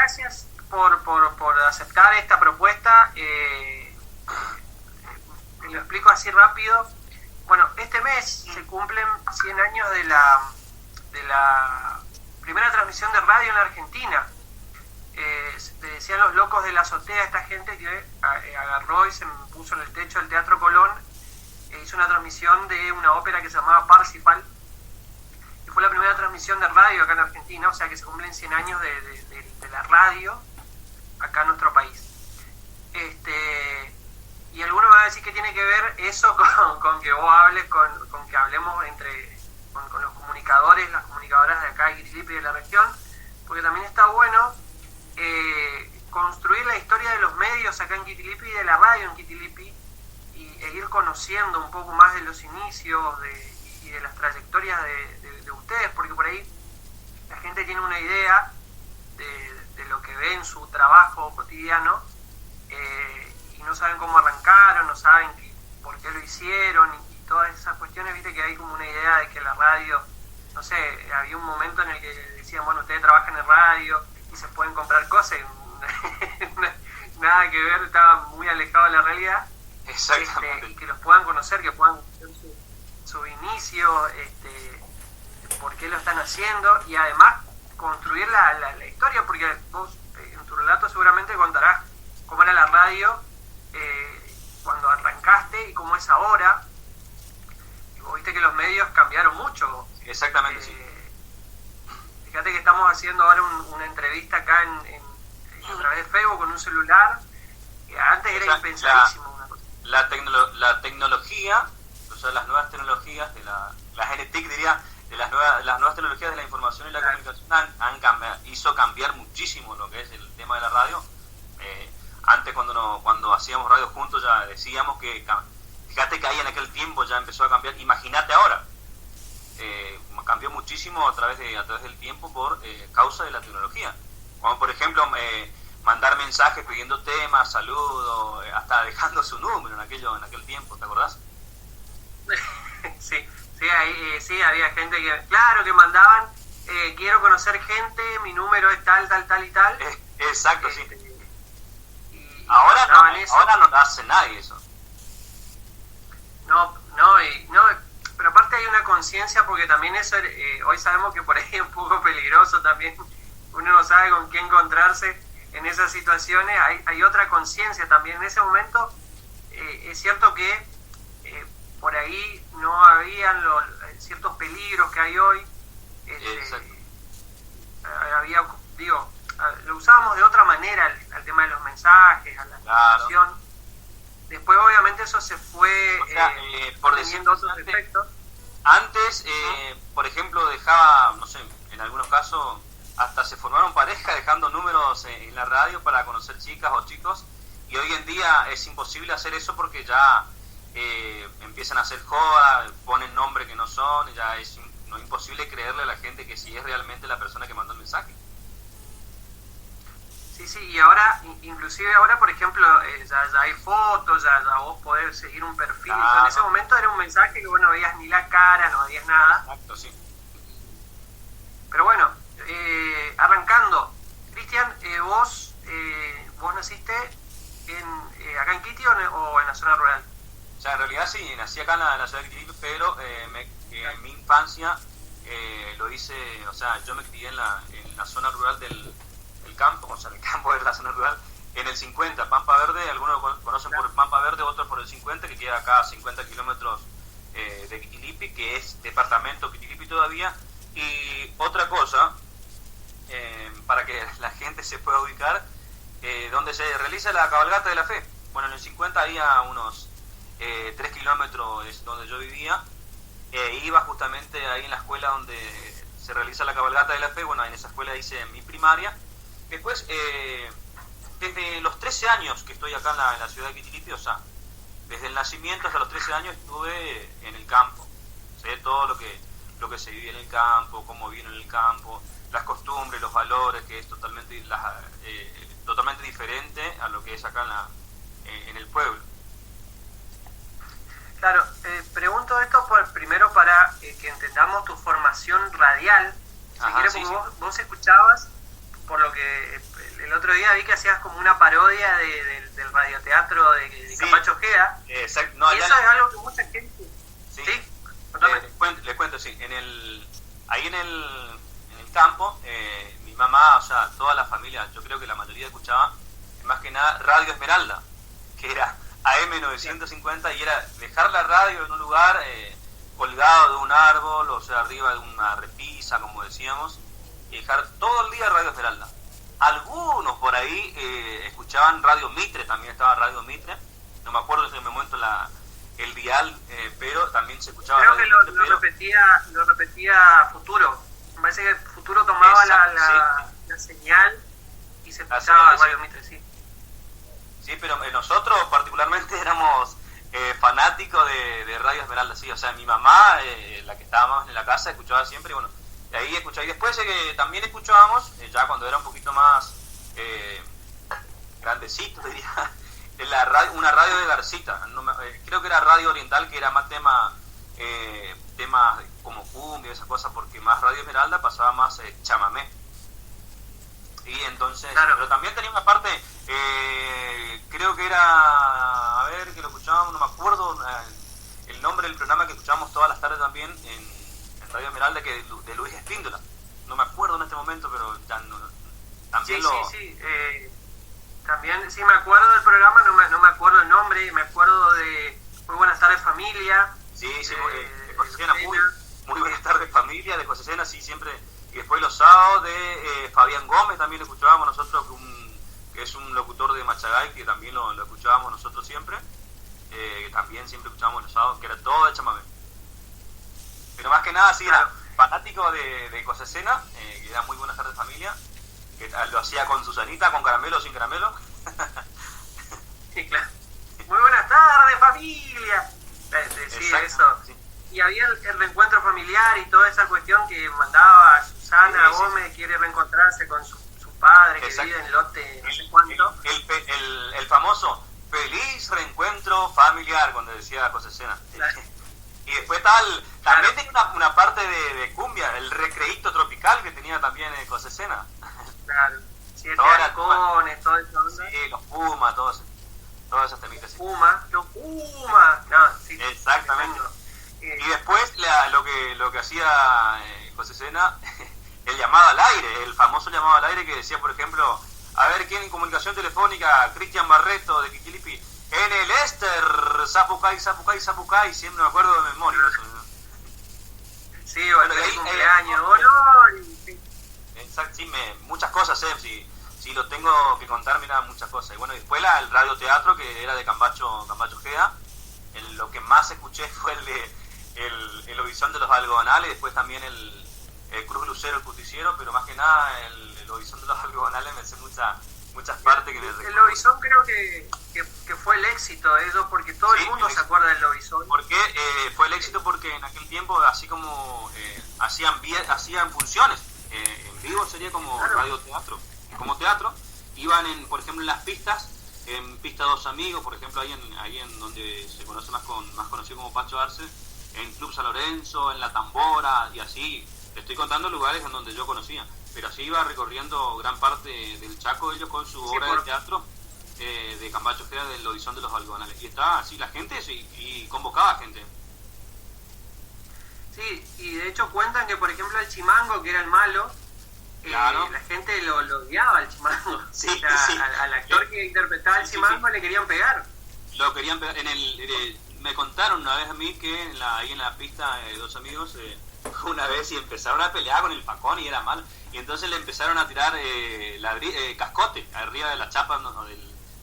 gracias por aceptar esta propuesta. Te lo explico así rápido. Bueno, este mes se cumplen 100 años de la primera transmisión de radio en la Argentina. Le decían los locos de la azotea, esta gente que agarró y se puso en el techo del Teatro Colón e hizo una transmisión de una ópera que se llamaba Parsifal, y fue la primera transmisión de radio acá en Argentina, o sea que se cumplen 100 años de la radio acá en nuestro país. Y alguno me va a decir que tiene que ver eso con que vos hables, con que hablemos con los comunicadores, las comunicadoras de acá de Quitilipi y de la región, porque también está bueno construir la historia de los medios acá en Quitilipi y de la radio en Quitilipi, e ir conociendo un poco más de los inicios y de las trayectorias de ustedes, porque por ahí la gente tiene una idea de lo que ve en su trabajo cotidiano, y no saben cómo arrancaron, no saben por qué lo hicieron, y todas esas cuestiones. Viste que hay como una idea de que la radio, no sé, había un momento en el que decían, bueno, ustedes trabajan en radio y se pueden comprar cosas, nada que ver, estaba muy alejado de la realidad. Exactamente. Y que los puedan conocer, que puedan conocer su inicio, por qué lo están haciendo, y además construir la historia, porque vos en tu relato seguramente contarás cómo era la radio cuando arrancaste y cómo es ahora. Y vos viste que los medios cambiaron mucho. Exactamente, sí. Fíjate que estamos haciendo ahora una entrevista acá a través de Facebook con un celular, que antes era impensadísimo. La tecnología, o sea, las nuevas tecnologías de la genética, diría, de las nuevas tecnologías de la información y la comunicación hizo cambiar muchísimo lo que es el tema de la radio. Antes cuando hacíamos radio juntos ya decíamos que, fíjate que ahí en aquel tiempo ya empezó a cambiar, imagínate ahora, cambió muchísimo a través del tiempo por causa de la tecnología. Como por ejemplo mandar mensajes pidiendo temas, saludos, hasta dejando su número en aquel tiempo, ¿te acordás? Sí, había gente que mandaban, quiero conocer gente, mi número es tal y tal. Exacto, sí. Ahora no hace nadie eso. No, pero aparte hay una conciencia, porque también eso, hoy sabemos que por ahí es un poco peligroso también, uno no sabe con quién encontrarse en esas situaciones. Hay otra conciencia también en ese momento. Es cierto que por ahí no habían ciertos peligros que hay hoy. Lo usábamos de otra manera al tema de los mensajes, a la comunicación. Después obviamente eso se fue teniendo otros efectos. Antes, por ejemplo, dejaba, no sé, en algunos casos hasta se formaron parejas dejando números en la radio para conocer chicas o chicos, y hoy en día es imposible hacer eso porque ya empiezan a hacer joda, ponen nombres que no son, y ya es imposible creerle a la gente que sí es realmente la persona que mandó el mensaje. Sí, y ahora, inclusive ahora, por ejemplo, ya hay fotos, ya vos podés seguir un perfil. Claro. En ese momento era un mensaje que vos no veías ni la cara, no veías nada. Exacto, sí. Pero bueno, arrancando, Cristian, vos naciste acá en Quiti o en la zona rural. O sea, en realidad sí, nací acá en la ciudad de Quitilipi, pero en mi infancia lo hice, o sea, yo me crié en la zona rural del campo, o sea, en el campo de la zona rural, en el 50, Pampa Verde. Algunos conocen por Pampa Verde, otros por el 50, que queda acá a 50 kilómetros de Quitilipi, que es departamento Quitilipi todavía. Y otra cosa, para que la gente se pueda ubicar, donde se realiza la cabalgata de la fe. Bueno, en el 50 había unos 3 kilómetros es donde yo vivía, iba justamente ahí en la escuela donde se realiza la cabalgata de la fe. Bueno, en esa escuela hice mi primaria. Después, desde los 13 años que estoy acá en la ciudad de Quitilipi, o sea, desde el nacimiento hasta los 13 años estuve en el campo. Sé todo lo que se vive en el campo, cómo viene en el campo, las costumbres, los valores, que es totalmente diferente a lo que es acá en el pueblo. Claro, pregunto esto primero para que entendamos tu formación radial. Si quieres, sí. Vos escuchabas, por lo que el otro día vi que hacías como una parodia del radioteatro de Sí. Camacho Ojeda. Exacto. No, Y allá eso es algo que mucha gente... sí. ¿Sí? Contame. Les cuento, sí. Ahí en el campo, mi mamá, o sea, toda la familia, yo creo que la mayoría escuchaba, más que nada, Radio Esmeralda, que era AM 950 y era dejar la radio en un lugar colgado de un árbol, o sea, arriba de una repisa, como decíamos, y dejar todo el día Radio Esmeralda. Algunos por ahí escuchaban Radio Mitre, también estaba Radio Mitre, no me acuerdo en ese momento el dial, pero también se escuchaba Creo Radio que Mitre, lo repetía Futuro. Me parece que Futuro tomaba la señal y se escuchaba señal, Radio sí. Mitre, sí. Sí, pero nosotros particularmente éramos fanáticos de Radio Esmeralda, sí, o sea, mi mamá, la que estábamos en la casa, escuchaba siempre, y bueno, de ahí escuchaba, y después también escuchábamos, ya cuando era un poquito más grandecito, diría, una radio de Garcita, creo que era Radio Oriental, que era más temas como cumbia, esas cosas, porque más Radio Esmeralda pasaba más chamamé. Y entonces, claro. Pero también tenía una parte, creo que era, a ver, que lo escuchábamos, no me acuerdo el nombre del programa que escuchábamos todas las tardes también en Radio Esmeralda, que de Luis Espíndola. No me acuerdo en este momento, pero ya no, también sí. También sí me acuerdo del programa, no me acuerdo el nombre, me acuerdo de Muy Buenas Tardes Familia. Sí, de José Sena, muy buenas tardes familia, de José Sena, sí, siempre. Y después los sábados de Fabián Gómez también lo escuchábamos nosotros, que es un locutor de Machagay, que también lo escuchábamos nosotros siempre, que también siempre escuchábamos los sábados, que era todo de chamamé. Pero más que nada, sí, era fanático de José Sena, que era Muy Buenas Tardes Familia, que lo hacía con Susanita, con caramelo o sin caramelo. Sí, claro. Muy buenas tardes, familia. Sí, Exacto, eso. sí. Y había el reencuentro familiar y toda esa cuestión que mandaba Susana Sí. Gómez, quiere reencontrarse con su padre que Exacto. vive en lote no sé cuánto. El famoso feliz reencuentro familiar, cuando decía José Sena. Claro. Y después también tenía una parte de cumbia, el recreíto tropical que tenía también José Sena. Claro. Siete Toda halcones, todo eso. Sí, los Pumas, todas esas temitas. Sí. Los Puma. No, sí. Exactamente. Tremendo. Y después lo que hacía José Sena, el llamado al aire, el famoso llamado al aire que decía, por ejemplo, a ver quién en comunicación telefónica, Cristian Barreto de Quitilipi, en el Ester, Zapucay, siempre me acuerdo de memoria. Sí, o el Bueno, y ahí, cumpleaños, honor. Sí. Exacto, sí, muchas cosas, si lo tengo que contar, mira, muchas cosas. Y bueno, después el radioteatro, que era de Camacho Ojeda, lo que más escuché fue el Horizonte de los Algodonales, después también el Cruz Lucero, el Justiciero, pero más que nada el Horizonte de los Algodonales me hace muchas partes que me El recuerdan. Lobizón creo que fue el éxito de eso, porque todo el mundo se acuerda del Lobizón. Porque fue el éxito porque en aquel tiempo, así como hacían funciones, en vivo sería como radioteatro, como teatro, iban por ejemplo en las pistas, en Pista Dos Amigos, por ejemplo, ahí en donde se conoce más conocido como Pacho Arce, en Club San Lorenzo, en La Tambora, y así, te estoy contando lugares en donde yo conocía, pero así iba recorriendo gran parte del Chaco ellos con su obra de teatro de Camacho Ojeda, del Horizonte de los Algodonales, y estaba así la gente y convocaba gente. Sí, y de hecho cuentan que por ejemplo el Chimango, que era el malo, Claro. la gente lo odiaba al Chimango. Sí, o sea, sí. al actor que interpretaba al Chimango le querían pegar. Lo querían pegar me contaron una vez a mí que ahí en la pista de Dos Amigos una vez y empezaron a pelear con el Facón y era mal, y entonces le empezaron a tirar cascote arriba de la chapa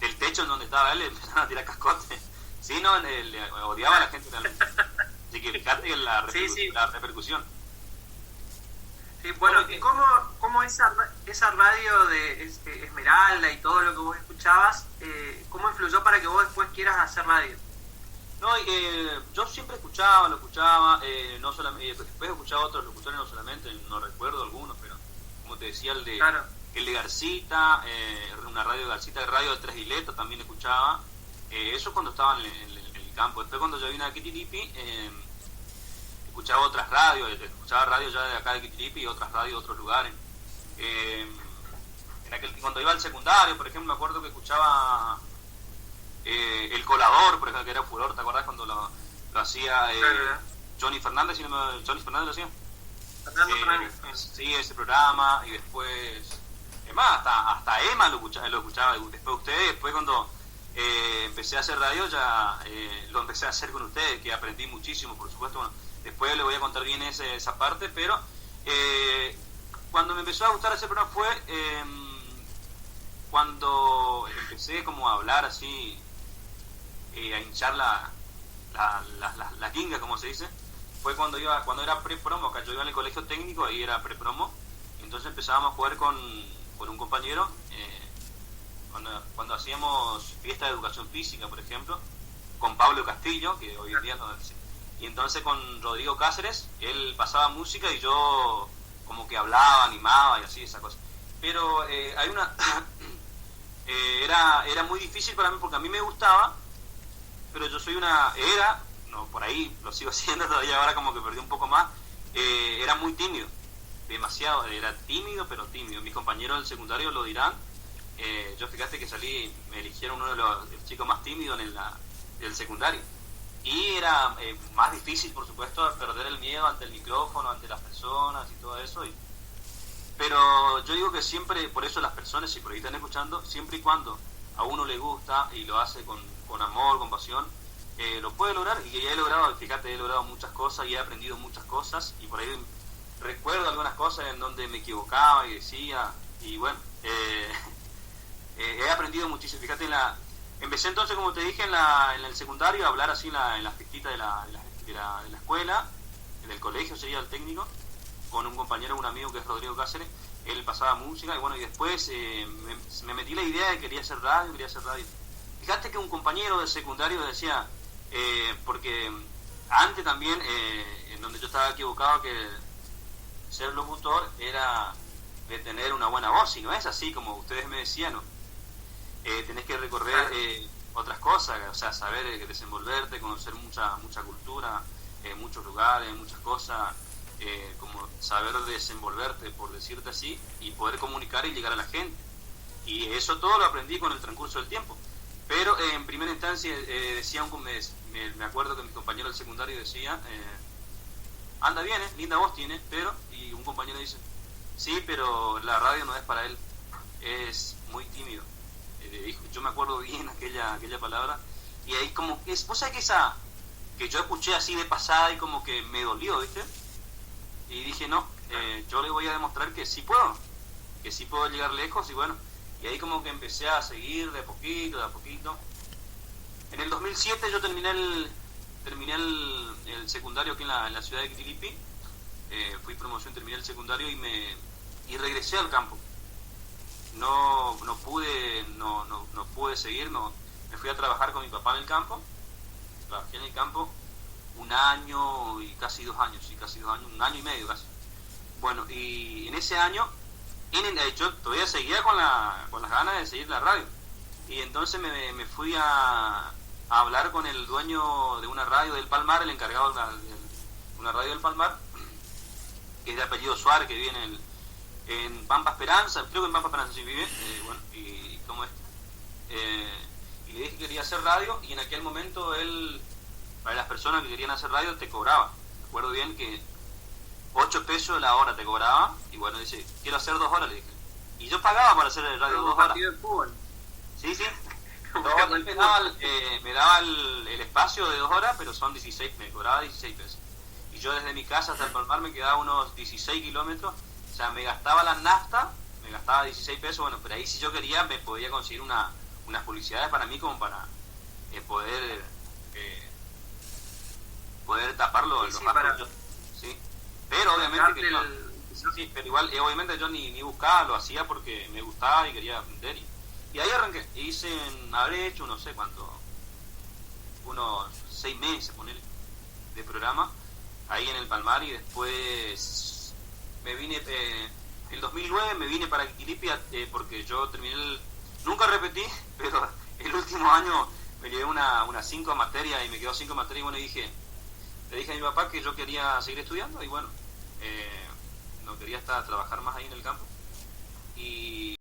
del techo en donde estaba él, le empezaron a tirar cascote. Sí, no, le odiaba a la gente realmente. Así que fíjate la repercusión. Sí, bueno, ¿y cómo esa radio de Esmeralda y todo lo que vos escuchabas, cómo influyó para que vos después quieras hacer radio? No, yo siempre escuchaba, no solamente, después escuchaba otros locutores, no solamente, no recuerdo algunos, pero como te decía, el de Garcita, una radio de Garcita, el radio de Tres Isletas también escuchaba, eso cuando estaba en el campo. Después cuando yo vine a Quitilipi, escuchaba otras radios, escuchaba radios ya de acá de Quitilipi y otras radios de otros lugares. cuando iba al secundario, por ejemplo, me acuerdo que escuchaba El Colador, por ejemplo, que era furor, ¿te acordás cuando lo hacía Johnny Fernández? Johnny Fernández lo hacía. Fernando Fernández. Sí, ese programa, y después, es más, hasta Emma lo escuchaba después ustedes, después cuando empecé a hacer radio ya lo empecé a hacer con ustedes, que aprendí muchísimo, por supuesto. Bueno, después le voy a contar bien esa parte, pero cuando me empezó a gustar ese programa fue cuando empecé como a hablar así, a hinchar la guinga, como se dice. Fue cuando era pre-promo, acá yo iba en el colegio técnico, ahí era pre-promo, entonces empezábamos a jugar con un compañero, cuando hacíamos fiesta de educación física, por ejemplo, con Pablo Castillo, que hoy en día no es, y entonces con Rodrigo Cáceres, él pasaba música y yo como que hablaba, animaba y así, esa cosa. Pero hay una... era muy difícil para mí porque a mí me gustaba, pero yo soy no, por ahí lo sigo siendo todavía, ahora como que perdí un poco más, era muy tímido, demasiado, era tímido, pero tímido. Mis compañeros del secundario lo dirán. Yo fíjate que me eligieron uno de los chicos más tímidos del secundario, y era más difícil, por supuesto, perder el miedo ante el micrófono, ante las personas y todo eso. Pero yo digo que siempre, por eso las personas, si por ahí están escuchando, siempre y cuando a uno le gusta y lo hace con amor, con pasión, lo puede lograr. Y ya he logrado muchas cosas y he aprendido muchas cosas, y por ahí recuerdo algunas cosas en donde me equivocaba y decía, y bueno, he aprendido muchísimo. Fíjate, empecé entonces, como te dije, en el secundario, a hablar así en las fiestitas de la escuela, en el colegio sería el técnico, con un compañero, un amigo que es Rodrigo Cáceres. Él pasaba música, y bueno, y después me metí la idea de que quería hacer radio. Fíjate que un compañero del secundario decía, porque antes también, en donde yo estaba equivocado, que ser locutor era de tener una buena voz, y no es así como ustedes me decían, ¿no? Tenés que recorrer otras cosas, o sea, saber desenvolverte, conocer mucha cultura, muchos lugares, muchas cosas, como saber desenvolverte, por decirte así, y poder comunicar y llegar a la gente. Y eso todo lo aprendí con el transcurso del tiempo. Pero en primera instancia decía me acuerdo que mi compañero del secundario decía, anda bien, linda voz tiene, pero, y un compañero dice, sí, pero la radio no es para él, es muy tímido. Yo me acuerdo bien aquella palabra, y ahí como que vos sabés que yo escuché así de pasada y como que me dolió, ¿viste? Y dije, no, yo le voy a demostrar que sí puedo llegar lejos. Y bueno, y ahí como que empecé a seguir de a poquito. En el 2007 yo terminé el secundario aquí en la ciudad de Quitilipi, fui promoción, terminé el secundario y regresé al campo. No pude seguir, me fui a trabajar con mi papá en el campo. Trabajé en el campo un año y casi 2 años, un año y medio casi. Bueno, y en ese año yo todavía seguía con las ganas de seguir la radio, y entonces me fui a hablar con el dueño de una radio del Palmar, el encargado de una radio del Palmar, que es de apellido Suárez, que vive en Pampa Esperanza, creo que en Pampa Esperanza sí vive, bueno, y como es, y le dije que quería hacer radio, y en aquel momento él, para las personas que querían hacer radio, te cobraba. Recuerdo bien que 8 pesos la hora te cobraba, y bueno, dice, quiero hacer 2 horas, le dije. Y yo pagaba para hacer el radio 2 horas. De fútbol. Sí. Me daba el espacio de 2 horas, pero son 16, me cobraba 16 pesos. Y yo desde mi casa hasta el Palmar me quedaba unos 16 kilómetros, o sea, me gastaba la nafta, me gastaba 16 pesos, bueno, pero ahí si yo quería me podía conseguir unas publicidades para mí, como para poder taparlo, los gastos. Sí. Pero obviamente que sí, pero igual obviamente yo ni buscaba, lo hacía porque me gustaba y quería aprender, y ahí arranqué. Habré hecho no sé cuánto, unos 6 meses ponele, de programa ahí en el Palmar, y después me vine el 2009 me vine para Quitilipi, porque yo terminé nunca repetí, pero el último año me llevé unas 5 materias, y me quedó 5 materias, y bueno, le dije a mi papá que yo quería seguir estudiando, y bueno, no quería trabajar más ahí en el campo, y